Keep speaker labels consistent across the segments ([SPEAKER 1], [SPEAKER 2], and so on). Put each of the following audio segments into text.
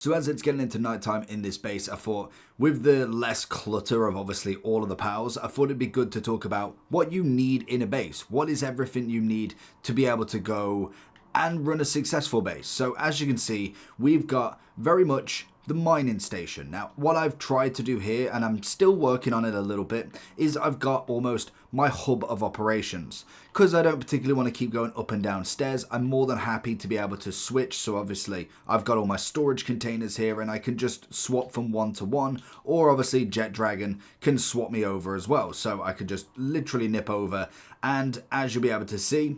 [SPEAKER 1] So as it's getting into nighttime in this base, I thought with the less clutter of obviously all of the pals, I thought it'd be good to talk about what you need in a base. What is everything you need to be able to go and run a successful base? So as you can see, we've got very much the mining station. Now, what I've tried to do here, and I'm still working on it a little bit, is I've got almost my hub of operations. Because I don't particularly want to keep going up and down stairs, I'm more than happy to be able to switch. So obviously, I've got all my storage containers here, and I can just swap from one to one, or obviously Jet Dragon can swap me over as well. So I could just literally nip over, and as you'll be able to see,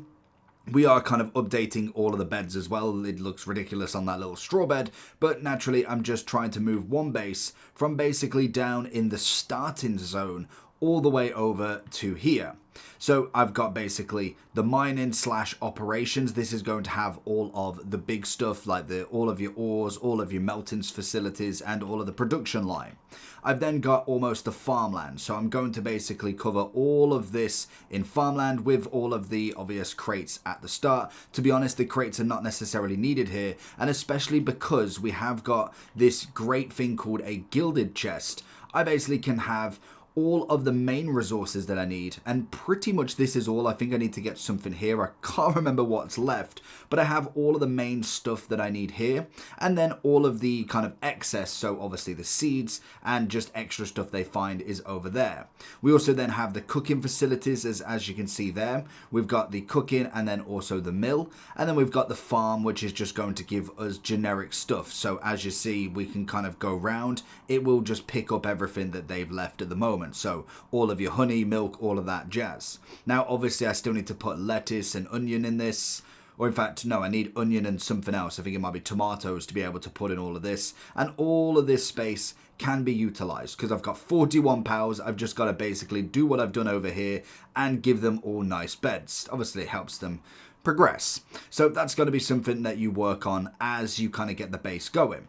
[SPEAKER 1] we are kind of updating all of the beds as well. It looks ridiculous on that little straw bed, but naturally I'm just trying to move one base from basically down in the starting zone all the way over to here. So I've got basically the mining / operations. This is going to have all of the big stuff like all of your ores, all of your melting facilities, and all of the production line. I've then got almost the farmland. So I'm going to basically cover all of this in farmland with all of the obvious crates at the start. To be honest, the crates are not necessarily needed here, and especially because we have got this great thing called a gilded chest. I basically can have all of the main resources that I need, and pretty much this is all. I think I need to get something here. I can't remember what's left, but I have all of the main stuff that I need here, and then all of the kind of excess, so obviously the seeds and just extra stuff they find is over there. We also then have the cooking facilities, as you can see there. We've got the cooking and then also the mill, and then we've got the farm, which is just going to give us generic stuff. So as you see, we can kind of go round. It will just pick up everything that they've left at the moment. So all of your honey, milk, all of that jazz. Now, obviously, I still need to put lettuce and onion in this. Or in fact, no, I need onion and something else. I think it might be tomatoes to be able to put in all of this. And all of this space can be utilized because I've got 41 pals. I've just got to basically do what I've done over here and give them all nice beds. Obviously, it helps them progress. So that's got to be something that you work on as you kind of get the base going.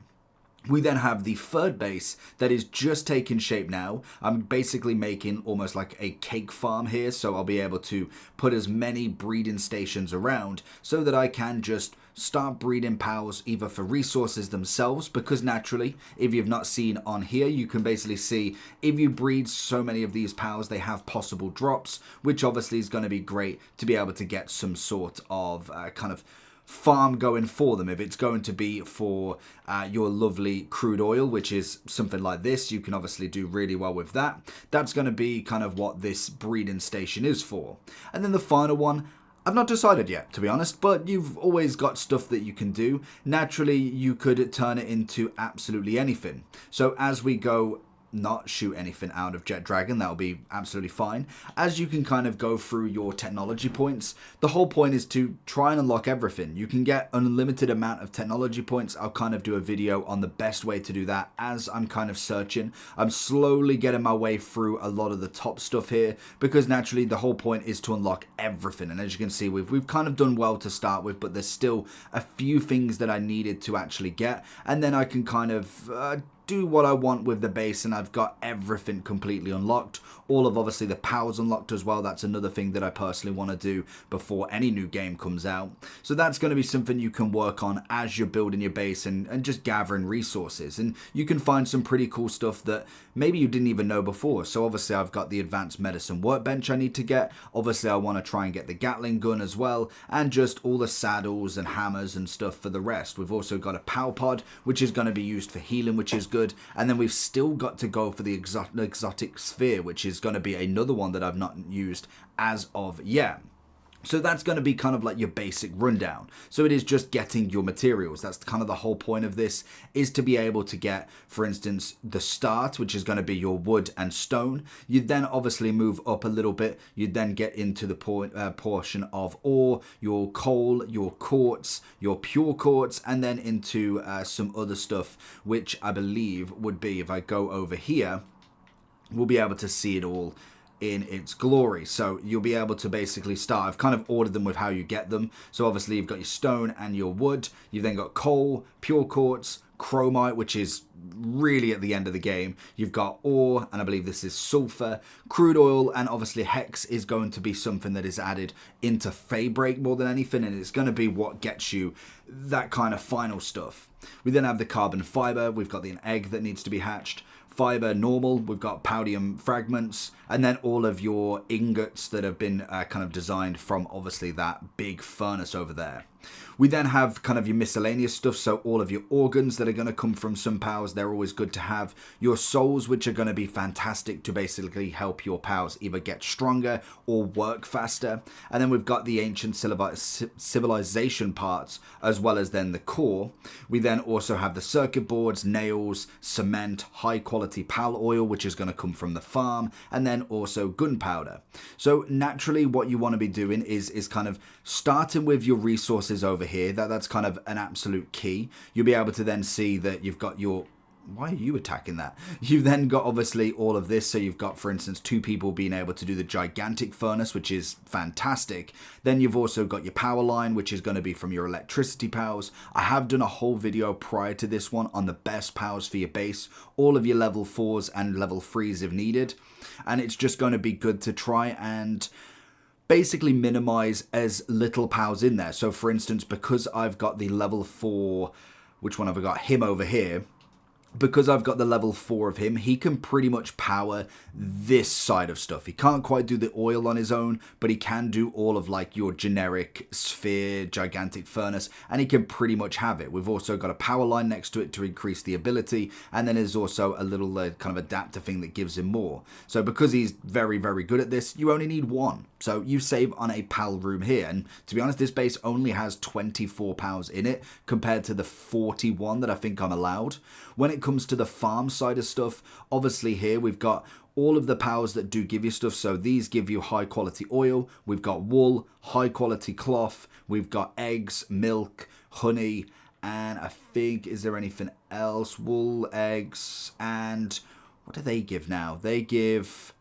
[SPEAKER 1] We then have the third base that is just taking shape now. I'm basically making almost like a cake farm here, so I'll be able to put as many breeding stations around so that I can just start breeding pals either for resources themselves, because naturally, if you've not seen on here, you can basically see if you breed so many of these pals, they have possible drops, which obviously is going to be great to be able to get some sort of kind of farm going for them. If it's going to be for your lovely crude oil, which is something like this, you can obviously do really well with that. That's going to be kind of what this breeding station is for. And then the final one, I've not decided yet, to be honest, but you've always got stuff that you can do. Naturally, you could turn it into absolutely anything. So as we go, not shoot anything out of Jet Dragon, that'll be absolutely fine. As you can kind of go through your technology points, the whole point is to try and unlock everything. You can get an unlimited amount of technology points. I'll kind of do a video on the best way to do that as I'm kind of searching. I'm slowly getting my way through a lot of the top stuff here because naturally the whole point is to unlock everything. And as you can see, we've kind of done well to start with, but there's still a few things that I needed to actually get, and then I can kind of do what I want with the base, and I've got everything completely unlocked. All of obviously the powers unlocked as well. That's another thing that I personally want to do before any new game comes out. So that's going to be something you can work on as you're building your base and just gathering resources. And you can find some pretty cool stuff that maybe you didn't even know before. So obviously I've got the advanced medicine workbench I need to get. Obviously I want to try and get the Gatling gun as well, and just all the saddles and hammers and stuff for the rest. We've also got a PAL pod, which is going to be used for healing, which is good. And then we've still got to go for the exotic sphere, which is going to be another one that I've not used as of yet. So that's going to be kind of like your basic rundown. So it is just getting your materials. That's kind of the whole point of this, is to be able to get, for instance, the start, which is going to be your wood and stone. You then obviously move up a little bit. You then get into the portion of ore, your coal, your quartz, your pure quartz, and then into some other stuff, which I believe would be, if I go over here, we'll be able to see it all in its glory. So you'll be able to basically start. I've kind of ordered them with how you get them. So obviously you've got your stone and your wood. You've then got coal, pure quartz, chromite, which is really at the end of the game. You've got ore, and I believe this is sulfur, crude oil, and obviously hex is going to be something that is added into Faybreak more than anything, and it's going to be what gets you that kind of final stuff. We then have the carbon fiber. We've got an egg that needs to be hatched. Fiber normal, we've got paldium fragments, and then all of your ingots that have been kind of designed from obviously that big furnace over there. We then have kind of your miscellaneous stuff, so all of your organs that are going to come from some powers, they're always good to have. Your souls, which are going to be fantastic to basically help your powers either get stronger or work faster. And then we've got the ancient civilization parts, as well as then the core. We then also have the circuit boards, nails, cement, high quality pal oil, which is going to come from the farm, and then also gunpowder. So naturally what you want to be doing is kind of starting with your resources over here. That's kind of an absolute key. You'll be able to then see that you've got your... Why are you attacking that? You've then got obviously all of this. So you've got, for instance, 2 people being able to do the gigantic furnace, which is fantastic. Then you've also got your power line, which is going to be from your electricity powers. I have done a whole video prior to this one on the best powers for your base, all of your level 4s and level 3s if needed. And it's just going to be good to try and basically minimize as little powers in there. So for instance, because I've got the level 4, which one have I got? Him over here. Because I've got the level 4 of him, he can pretty much power this side of stuff. He can't quite do the oil on his own, but he can do all of like your generic sphere, gigantic furnace, and he can pretty much have it. We've also got a power line next to it to increase the ability, and then there's also a little kind of adapter thing that gives him more. So because he's very, very good at this, you only need 1. So you save on a PAL room here, and to be honest, this base only has 24 powers in it compared to the 41 that I think I'm allowed. When it comes to the farm side of stuff, obviously here we've got all of the powers that do give you stuff. So these give you high quality oil. We've got wool, high quality cloth. We've got eggs, milk, honey, and I think, is there anything else? Wool, eggs, and what do they give now? They give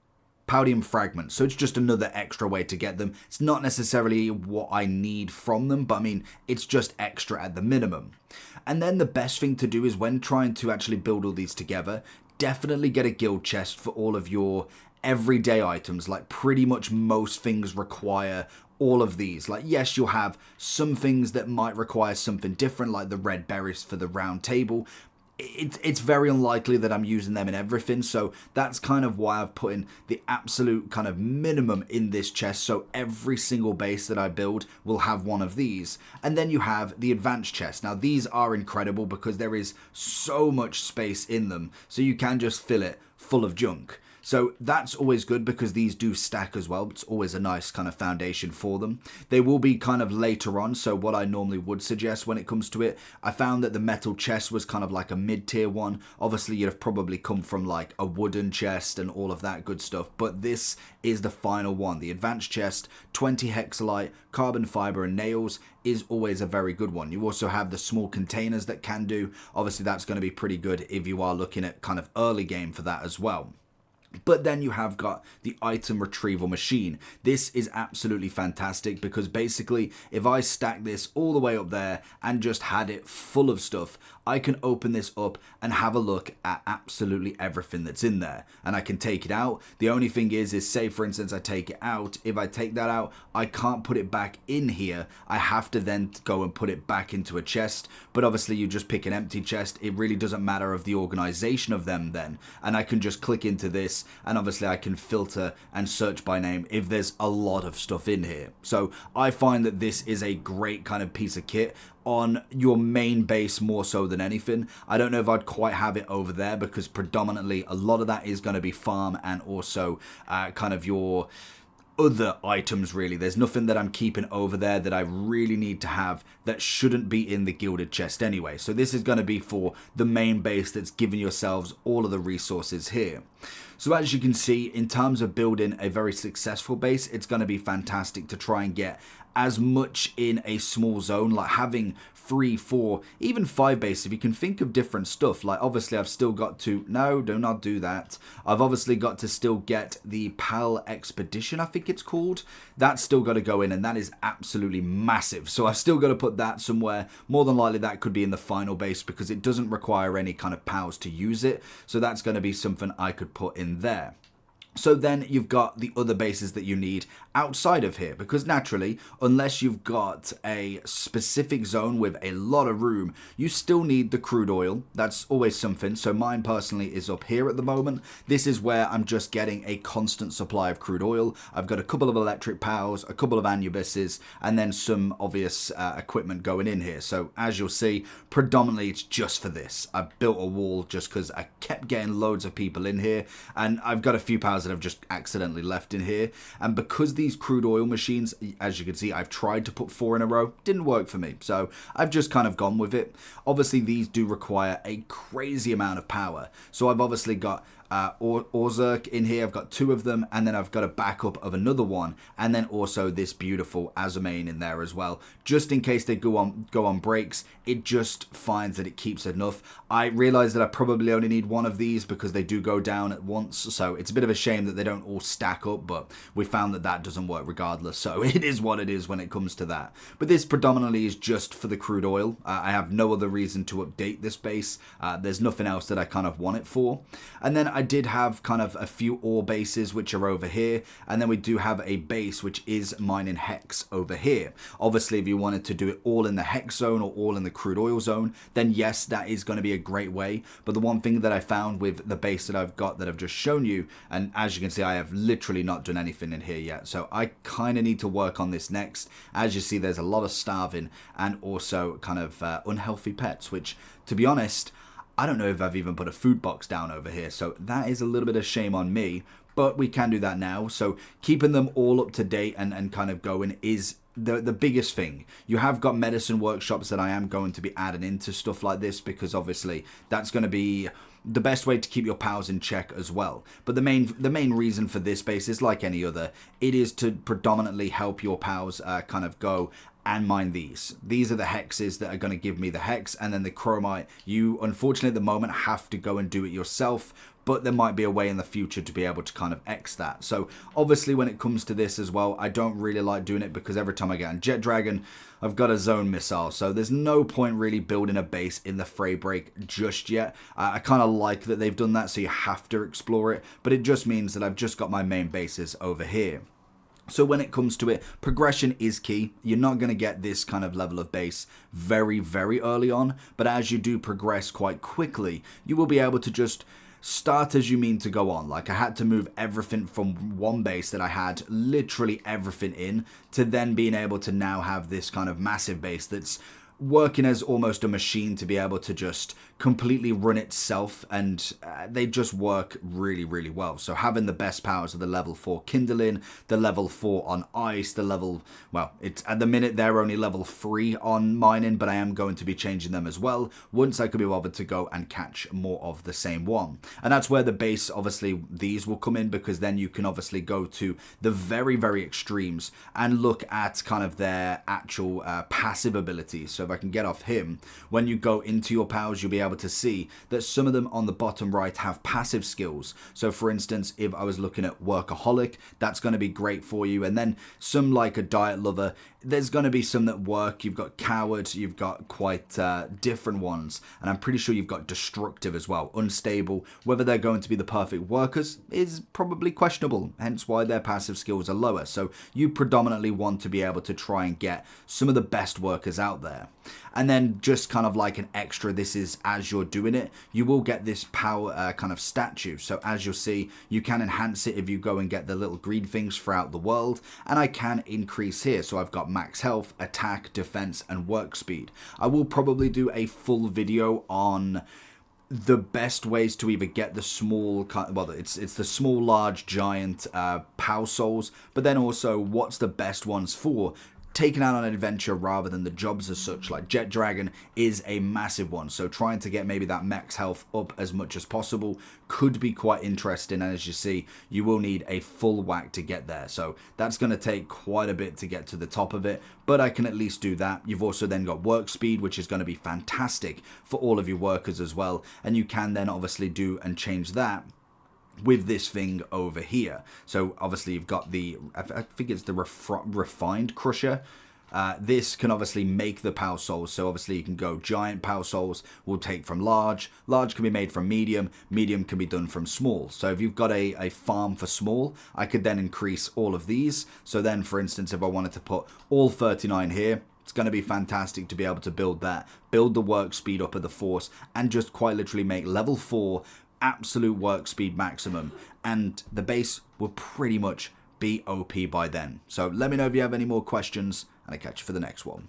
[SPEAKER 1] paldium fragments, so it's just another extra way to get them. It's not necessarily what I need from them, but I mean, it's just extra at the minimum. And then the best thing to do is when trying to actually build all these together, definitely get a guild chest for all of your everyday items. Like pretty much most things require all of these. Like yes, you'll have some things that might require something different, like the red berries for the round table. It's very unlikely that I'm using them in everything, so that's kind of why I've put in the absolute kind of minimum in this chest, so every single base that I build will have one of these. And then you have the advanced chest. Now these are incredible because there is so much space in them, so you can just fill it full of junk. So that's always good because these do stack as well. It's always a nice kind of foundation for them. They will be kind of later on, so what I normally would suggest when it comes to it, I found that the metal chest was kind of like a mid-tier one. Obviously, you'd have probably come from like a wooden chest and all of that good stuff, but this is the final one. The advanced chest, 20 hexalite, carbon fiber and nails is always a very good one. You also have the small containers that can do. Obviously, that's going to be pretty good if you are looking at kind of early game for that as well. But then you have got the item retrieval machine. This is absolutely fantastic because basically if I stack this all the way up there and just had it full of stuff, I can open this up and have a look at absolutely everything that's in there. And I can take it out. The only thing is say for instance I take it out. If I take that out, I can't put it back in here. I have to then go and put it back into a chest. But obviously you just pick an empty chest. It really doesn't matter of the organization of them then. And I can just click into this. And obviously I can filter and search by name if there's a lot of stuff in here. So I find that this is a great kind of piece of kit on your main base more so than anything. I don't know if I'd quite have it over there because predominantly a lot of that is going to be farm and also kind of your other items really. There's nothing that I'm keeping over there that I really need to have that shouldn't be in the gilded chest anyway. So this is going to be for the main base that's giving yourselves all of the resources here. So as you can see, in terms of building a very successful base, it's going to be fantastic to try and get as much in a small zone, like having 3, 4, even 5 bases. If you can think of different stuff, like obviously I've still got to, no, do not do that. I've obviously got to still get the PAL Expedition, I think it's called. That's still got to go in, and that is absolutely massive. So I've still got to put that somewhere. More than likely that could be in the final base because it doesn't require any kind of PALs to use it. So that's going to be something I could put in there. So then you've got the other bases that you need outside of here, because naturally, unless you've got a specific zone with a lot of room, you still need the crude oil. That's always something. So mine personally is up here at the moment. This is where I'm just getting a constant supply of crude oil. I've got a couple of electric powers, a couple of Anubises, and then some obvious equipment going in here. So as you'll see, predominantly it's just for this. I've built a wall just because I kept getting loads of people in here, and I've got a few powers that I've just accidentally left in here. And because these crude oil machines, as you can see, I've tried to put 4 in a row, didn't work for me, so I've just kind of gone with it. Obviously these do require a crazy amount of power, so I've obviously got Orzurk in here. I've got 2 of them, and then I've got a backup of another one, and then also this beautiful Azumane in there as well, just in case they go on breaks. It just finds that it keeps enough. I realize that I probably only need 1 of these because they do go down at once, so it's a bit of a shame that they don't all stack up, but we found that that doesn't work regardless, so it is what it is when it comes to that. But this predominantly is just for the crude oil. I have no other reason to update this base. There's nothing else that I kind of want it for. And then I did have kind of a few ore bases which are over here, and then we do have a base which is mining hex over here. Obviously if you wanted to do it all in the hex zone or all in the crude oil zone, then yes, that is going to be a great way. But the one thing that I found with the base that I've got that I've just shown you, and as you can see I have literally not done anything in here yet, so I kind of need to work on this next. As you see, there's a lot of starving and also kind of unhealthy pets, which to be honest, I don't know if I've even put a food box down over here, so that is a little bit of shame on me, but we can do that now. So keeping them all up to date and kind of going is the biggest thing. You have got medicine workshops that I am going to be adding into stuff like this, because obviously that's going to be the best way to keep your pals in check as well. But the main reason for this base is like any other. It is to predominantly help your pals kind of go and mine these. These are the hexes that are going to give me the hex, and then the chromite, you unfortunately at the moment have to go and do it yourself, but there might be a way in the future to be able to kind of X that. So obviously when it comes to this as well, I don't really like doing it because every time I get on Jet Dragon, I've got a zone missile. So there's no point really building a base in the fray break just yet. I kind of like that they've done that, so you have to explore it, but it just means that I've just got my main bases over here. So when it comes to it, progression is key. You're not going to get this kind of level of base very, very early on, but as you do progress quite quickly, you will be able to just start as you mean to go on. Like I had to move everything from one base that I had literally everything in, to then being able to now have this kind of massive base that's working as almost a machine to be able to just completely run itself, and they just work really, really well. So having the best powers of the level 4 kindling, the level 4 on ice, the level, well, it's at the minute they're only level 3 on mining, but I am going to be changing them as well once I could be bothered to go and catch more of the same one. And that's where the base, obviously these will come in, because then you can obviously go to the very, very extremes and look at kind of their actual passive abilities. So if I can get off him, when you go into your powers, you'll be able to see that some of them on the bottom right have passive skills. So for instance, if I was looking at Workaholic, that's going to be great for you. And then some like a Diet Lover, there's going to be some that work. You've got Coward, you've got quite different ones, and I'm pretty sure you've got Destructive as well. Unstable, whether they're going to be the perfect workers is probably questionable, hence why their passive skills are lower. So you predominantly want to be able to try and get some of the best workers out there. And then just kind of like an extra, this is as you're doing it, you will get this power kind of statue. So as you'll see, you can enhance it if you go and get the little green things throughout the world, and I can increase here. So I've got max health, attack, defense, and work speed. I will probably do a full video on the best ways to either get the small, well, it's the small, large, giant power souls, but then also what's the best ones for taken out on an adventure rather than the jobs as such. Like Jet Dragon is a massive one, so trying to get maybe that max health up as much as possible could be quite interesting, and as you see, you will need a full whack to get there, so that's going to take quite a bit to get to the top of it, but I can at least do that. You've also then got work speed, which is going to be fantastic for all of your workers as well, and you can then obviously do and change that with this thing over here. So obviously you've got the, I think it's the refined crusher. This can obviously make the power souls. So obviously you can go giant power souls will take from large. Large can be made from medium. Medium can be done from small. So if you've got a farm for small, I could then increase all of these. So then, for instance, if I wanted to put all 39 here, it's going to be fantastic to be able to build that, build the work speed up of the force, and just quite literally make level 4 absolute work speed maximum. And the base will pretty much be OP by then. So let me know if you have any more questions, and I'll catch you for the next one.